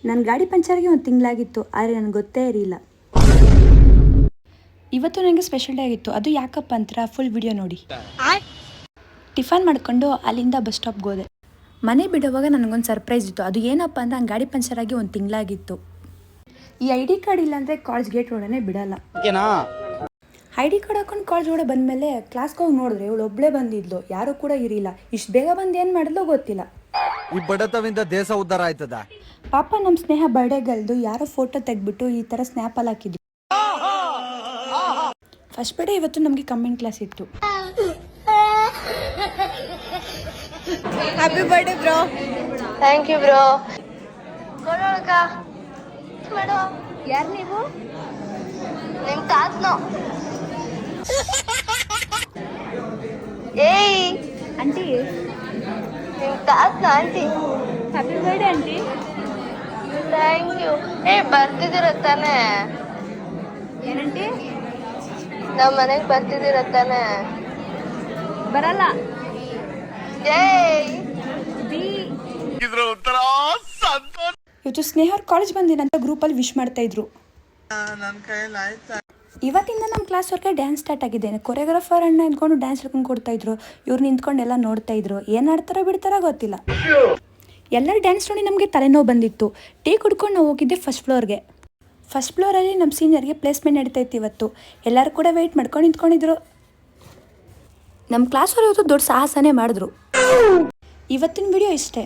ನನ್ನ ಗಾಡಿ ಪಂಚರ್ಗೆ ಒಂದು ತಿಂಗಳಾಗಿತ್ತು, ಆದರೆ ನನಗೆ ಗೊತ್ತೇ ಇರಲಿಲ್ಲ. ಇವತ್ತು ನನಗೆ ಸ್ಪೆಷಲ್ ಡೇ ಆಗಿತ್ತು. ಅದು ಯಾಕಪ್ಪ ಅಂತೀರಾ? ಫುಲ್ ವಿಡಿಯೋ ನೋಡಿ. ಟಿಫನ್ ಮಾಡಿಕೊಂಡು ಅಲ್ಲಿಂದ ಬಸ್ ಸ್ಟಾಪ್ಗೆ ಹೋದೆ. ಮನೆ ಬಿಡುವಾಗ ನನಗೊಂದು ಸರ್ಪ್ರೈಸ್ ಇತ್ತು. ಅದು ಏನಪ್ಪ ಅಂದರೆ ನನ್ನ ಗಾಡಿ ಪಂಚರಾಗಿ ಒಂದು ತಿಂಗಳಾಗಿತ್ತು. ಈ ID ಕಾರ್ಡ್ ಇಲ್ಲಾಂದರೆ ಕಾಲೇಜ್ ಗೇಟ್ ಒಳಗಡೆ ಬಿಡಲ್ಲ. ID ಕಾರ್ಡ್ ಹಾಕೊಂಡು ಕಾಲೇಜ್ ಒಳಗಡೆ ಬಂದಮೇಲೆ ಕ್ಲಾಸ್ಗೆ ಹೋಗಿ ನೋಡಿದ್ರೆ ಇವಳು ಒಬ್ಬಳೇ ಬಂದಿದ್ಲು, ಯಾರೂ ಕೂಡ ಇರಲಿಲ್ಲ. ಇಷ್ಟು ಬೇಗ ಬಂದು ಏನು ಮಾಡಿದ್ಲೋ ಗೊತ್ತಿಲ್ಲ. ಈ ಬಡತವಿಂದ ದೇಶ ಉದ್ಧಾರ ಆಯ್ತದ. ಪಾಪ ನಮ್ಮ ಸ್ನೇಹ ಬರ್ಡೇಗಲ್ದು ಯಾರೋ ಫೋಟೋ ತೆಗ್ಬಿಟ್ಟು ಈ ಥರ ಸ್ನ್ಯಾಪಲ್ಲಿ ಹಾಕಿದ್ವಿ. ಫಸ್ಟ್ ಬರ್ಡೇ ಇವತ್ತು ನಮಗೆ ಕಮ್ಮಿಂಗ್ ಕ್ಲಾಸ್ ಇತ್ತು. Happy birthday bro. Thank you bro. ಕೊಡೋಳಕ ಮೇಡೋ. ಯಾರು ನೀವು? ನಿಮ್ ತಾತ್ನೋ. ಏಯ್ ಆಂಟಿ, ನಿಮ್ ತಾತ್ನ aunty. Happy birthday aunty. Thank you. ಬರ್ತಿದ್ದೀರ ತಾನೆ? ಏನಂಟಿ? ನಮ್ಮ ಮನೆಗೆ ಬರ್ತಿದ್ದೀರ ತಾನೆ? ಬರಲ್ಲ. ಏಯ್ ಇವತ್ತು ಸ್ನೇಹ ಅವ್ರ ಕಾಲೇಜ್ ಬಂದಿರಂತ ಗ್ರೂಪಲ್ಲಿ ವಿಶ್ ಮಾಡ್ತಾ ಇದ್ರು. ಇವತ್ತಿಂದ ನಮ್ಮ ಕ್ಲಾಸ್ ಅವ್ರಿಗೆ ಡ್ಯಾನ್ಸ್ ಸ್ಟಾರ್ಟ್ ಆಗಿದೆ. ಕೊರಿಯೋಗ್ರಾಫರ್ ಅಣ್ಣ ನಿಂತ್ಕೊಂಡು ಡ್ಯಾನ್ಸ್ ಹೇಳ್ಕೊಂಡು ಕೊಡ್ತಾ ಇದ್ರು. ಇವ್ರು ನಿಂತ್ಕೊಂಡೆಲ್ಲ ನೋಡ್ತಾ ಇದ್ರು. ಏನು ಆಡ್ತಾರೋ ಬಿಡ್ತಾರೋ ಗೊತ್ತಿಲ್ಲ. ಎಲ್ಲರೂ ಡ್ಯಾನ್ಸ್ ನೋಡಿ ನಮಗೆ ತಲೆನೋವು ಬಂದಿತ್ತು. ಟೀ ಕುಡ್ಕೊಂಡು ನಾವು ಹೋಗಿದ್ದೆ ಫಸ್ಟ್ ಫ್ಲೋರ್ಗೆ. ಫಸ್ಟ್ ಫ್ಲೋರಲ್ಲಿ ನಮ್ಮ ಸೀನಿಯರ್ಗೆ ಪ್ಲೇಸ್ಮೆಂಟ್ ನಡೀತೈತಿ ಇವತ್ತು. ಎಲ್ಲರೂ ಕೂಡ ವೆಯ್ಟ್ ಮಾಡ್ಕೊಂಡು ನಿಂತ್ಕೊಂಡಿದ್ರು. ನಮ್ಮ ಕ್ಲಾಸ್ ಅವ್ರು ಇವತ್ತು ದೊಡ್ಡ ಸಾಹಸನೇ ಮಾಡಿದ್ರು. ಇವತ್ತಿನ ವಿಡಿಯೋ ಇಷ್ಟೇ.